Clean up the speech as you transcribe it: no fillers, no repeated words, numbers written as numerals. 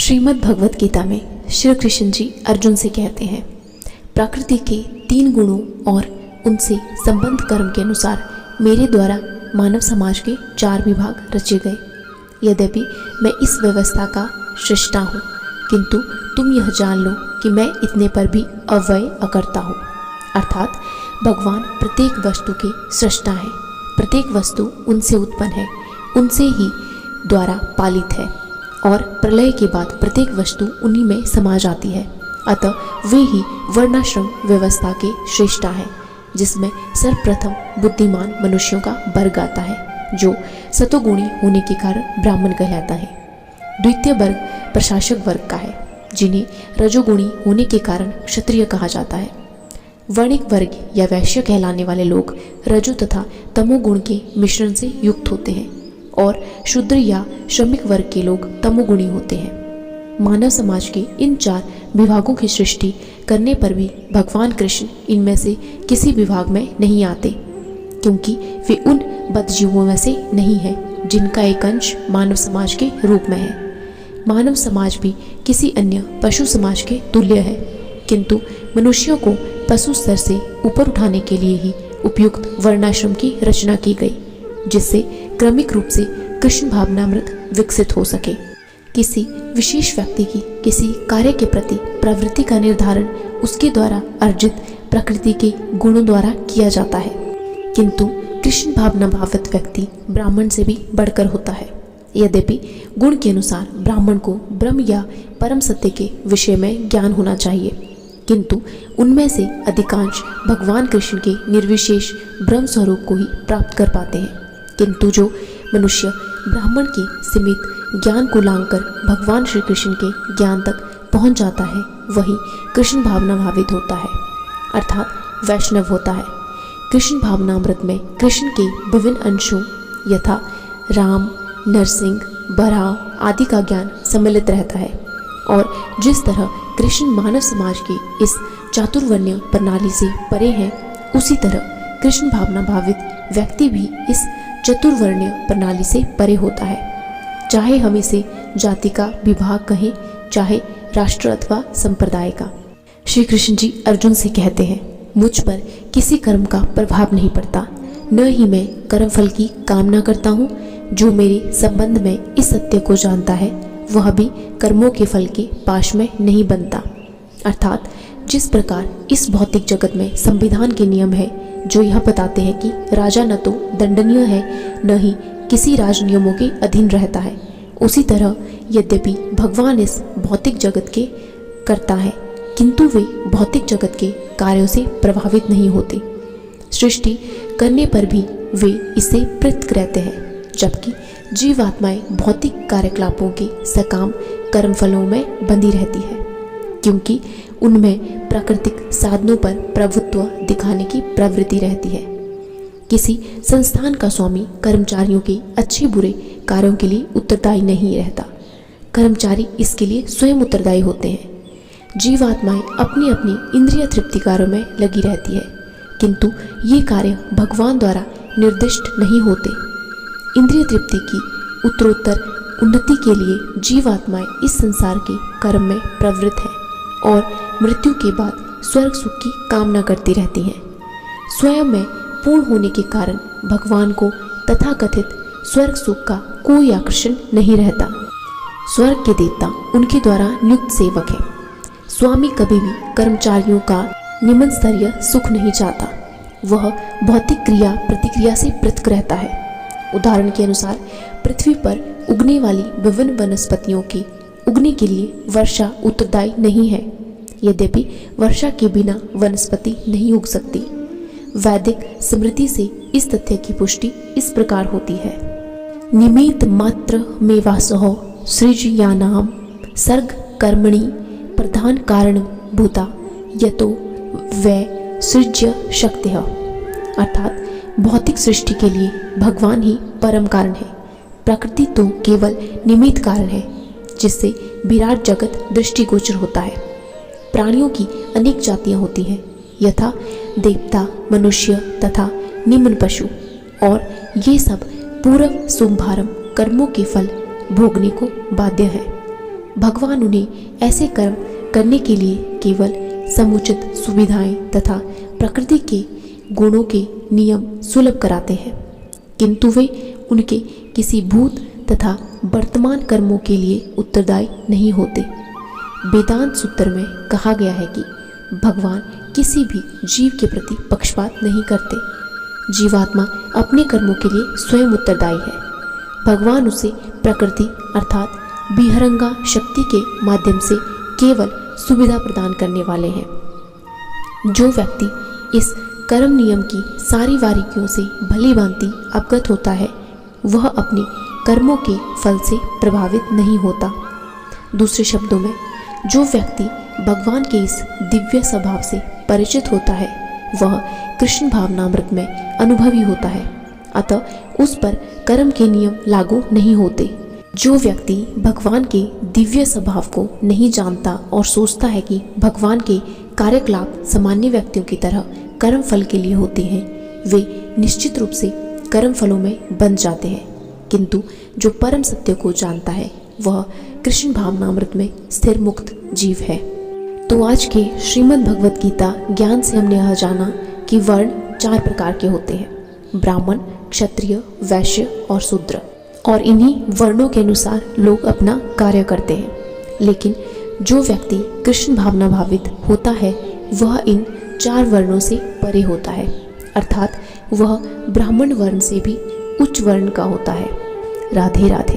श्रीमद् भगवत गीता में श्री कृष्ण जी अर्जुन से कहते हैं, प्रकृति के 3 गुणों और उनसे संबंध कर्म के अनुसार मेरे द्वारा मानव समाज के 4 विभाग रचे गए। यद्यपि मैं इस व्यवस्था का सृष्टा हूँ, किंतु तुम यह जान लो कि मैं इतने पर भी अव्यय अकर्ता हूँ। अर्थात भगवान प्रत्येक वस्तु के सृष्टा हैं। प्रत्येक वस्तु उनसे उत्पन्न है, उनसे ही द्वारा पालित है और प्रलय के बाद प्रत्येक वस्तु उन्हीं में समा जाती है। अतः वे ही वर्णाश्रम व्यवस्था के श्रेष्ठा हैं, जिसमें सर्वप्रथम बुद्धिमान मनुष्यों का वर्ग आता है, जो सतोगुणी होने के कारण ब्राह्मण कहलाता है। द्वितीय वर्ग प्रशासक वर्ग का है, जिन्हें रजोगुणी होने के कारण क्षत्रिय कहा जाता है। वर्णिक वर्ग या वैश्य कहलाने वाले लोग रजो तथा तमोगुण के मिश्रण से युक्त होते हैं और शूद्र या श्रमिक वर्ग के लोग तमोगुणी होते हैं। मानव समाज के इन 4 विभागों की सृष्टि करने पर भी भगवान कृष्ण इनमें से किसी विभाग में नहीं आते, क्योंकि वे उन बद्धजीवों में से नहीं है जिनका एक अंश मानव समाज के रूप में है। मानव समाज भी किसी अन्य पशु समाज के तुल्य है, किंतु मनुष्यों को पशु स्तर से ऊपर उठाने के लिए ही उपयुक्त वर्णाश्रम की रचना की गई, जिससे क्रमिक रूप से कृष्ण भावनामृत विकसित हो सके। किसी विशेष व्यक्ति की किसी कार्य के प्रति प्रवृत्ति का निर्धारण उसके द्वारा अर्जित प्रकृति के गुणों द्वारा किया जाता है, किंतु कृष्ण भावना भावित व्यक्ति ब्राह्मण से भी बढ़कर होता है। यद्यपि गुण के अनुसार ब्राह्मण को ब्रह्म या परम सत्य के विषय में ज्ञान होना चाहिए, किंतु उनमें से अधिकांश भगवान कृष्ण के निर्विशेष ब्रह्म स्वरूप को ही प्राप्त कर पाते हैं। किंतु जो मनुष्य ब्राह्मण के सीमित ज्ञान को लांघकर भगवान श्री कृष्ण के ज्ञान तक पहुंच जाता है, वही कृष्ण भावना भावित होता है, अर्थात वैष्णव होता है। कृष्ण भावनामृत में कृष्ण के विभिन्न अंशों यथा राम, नरसिंह, बराह आदि का ज्ञान सम्मिलित रहता है और जिस तरह कृष्ण मानव समाज के इस चातुर्वर्ण्य प्रणाली से परे हैं, उसी तरह कृष्ण भावना भावित व्यक्ति भी इस चतुर्वर्ण्य प्रणाली से परे होता है। चाहे हम इसे जाति का विभाग कहें, चाहे राष्ट्र अथवा संप्रदाय का। श्री कृष्ण जी अर्जुन से कहते हैं, मुझ पर किसी कर्म का प्रभाव नहीं पड़ता, न ही मैं कर्मफल की कामना करता हूँ। जो मेरे संबंध में इस सत्य को जानता है, वह भी कर्मों के फल के पाश में नहीं बनता। अर्थात जिस प्रकार इस भौतिक जगत में संविधान के नियम है, जो यह बताते हैं कि राजा न तो दंडनीय है, न ही किसी राज नियमों के अधीन रहता है, उसी तरह यद्यपि भगवान इस भौतिक जगत के कर्ता है, किंतु वे भौतिक जगत के कार्यों से प्रभावित नहीं होते। सृष्टि करने पर भी वे इससे पृथक रहते हैं, जबकि जीवात्माएं भौतिक कार्यकलापों के सकाम कर्मफलों में बंधी रहती है, क्योंकि उनमें प्राकृतिक साधनों पर प्रभुत्व दिखाने की प्रवृत्ति रहती है। किसी संस्थान का स्वामी कर्मचारियों के अच्छे बुरे कार्यों के लिए उत्तरदायी नहीं रहता, कर्मचारी इसके लिए स्वयं उत्तरदायी होते हैं। जीवात्माएं अपनी अपनी इंद्रिय तृप्ति कार्यों में लगी रहती है, किंतु ये कार्य भगवान द्वारा निर्दिष्ट नहीं होते। इंद्रिय तृप्ति की उत्तरोत्तर उन्नति के लिए जीवात्माएं इस संसार के कर्म में प्रवृत्त है और मृत्यु के बाद स्वर्ग सुख की कामना करती रहती हैं। स्वयं में पूर्ण होने के कारण भगवान को तथाकथित स्वर्ग सुख का कोई आकर्षण नहीं रहता। स्वर्ग के देवता उनके द्वारा नियुक्त सेवक हैं। स्वामी कभी भी कर्मचारियों का निम्न स्तरीय सुख नहीं चाहता, वह भौतिक क्रिया प्रतिक्रिया से पृथक रहता है। उदाहरण के अनुसार पृथ्वी पर उगने वाली विभिन्न वनस्पतियों के उगने के लिए वर्षा उत्तरदायी नहीं है, यद्यपि वर्षा के बिना वनस्पति नहीं उग सकती। वैदिक स्मृति से इस तथ्य की पुष्टि इस प्रकार होती है, निमित्त मात्र में वासो सृजयानाम सर्ग कर्मणि प्रधान कारण भूता यतो वै सृज्य शक्तिः। अर्थात भौतिक सृष्टि के लिए भगवान ही परम कारण है, प्रकृति तो केवल निमित्त कारण है, जिससे विराट जगत दृष्टिगोचर होता है। प्राणियों की अनेक जातियां होती हैं, यथा देवता, मनुष्य तथा निम्न पशु, और ये सब पूर्व शुभारंभ कर्मों के फल भोगने को बाध्य है। भगवान उन्हें ऐसे कर्म करने के लिए केवल समुचित सुविधाएं तथा प्रकृति के गुणों के नियम सुलभ कराते हैं, किंतु वे उनके किसी भूत तथा वर्तमान कर्मों के लिए उत्तरदायी नहीं होते। वेदांत सूत्र में कहा गया है कि भगवान किसी भी जीव के प्रति पक्षपात नहीं करते। जीवात्मा अपने कर्मों के लिए स्वयं उत्तरदायी है। भगवान उसे प्रकृति अर्थात विहरंगा शक्ति के माध्यम से केवल सुविधा प्रदान करने वाले हैं। जो व्यक्ति इस कर्म नियम की सारी बारीकियों से भली भांति अवगत होता है, वह अपने कर्मों के फल से प्रभावित नहीं होता। दूसरे शब्दों में, जो व्यक्ति भगवान के इस दिव्य स्वभाव से परिचित होता है, वह कृष्ण भावनामृत में अनुभवी होता है, अतः उस पर कर्म के नियम लागू नहीं होते। जो व्यक्ति भगवान के दिव्य स्वभाव को नहीं जानता और सोचता है कि भगवान के कार्यकलाप सामान्य व्यक्तियों की तरह कर्म फल के लिए होते हैं, वे निश्चित रूप से कर्म फलों में बंध जाते हैं। किंतु जो परम सत्य को जानता है, वह कृष्ण भावनामृत में स्थिर मुक्त जीव है। तो आज के श्रीमद् भगवत गीता ज्ञान से हमने यह जाना कि वर्ण 4 प्रकार के होते हैं, ब्राह्मण, क्षत्रिय, वैश्य और शूद्र, और इन्हीं वर्णों के अनुसार लोग अपना कार्य करते हैं। लेकिन जो व्यक्ति कृष्ण भावना भावित होता है, वह इन 4 वर्णों से परे होता है, अर्थात वह ब्राह्मण वर्ण से भी उच्च वर्ण का होता है। राधे राधे।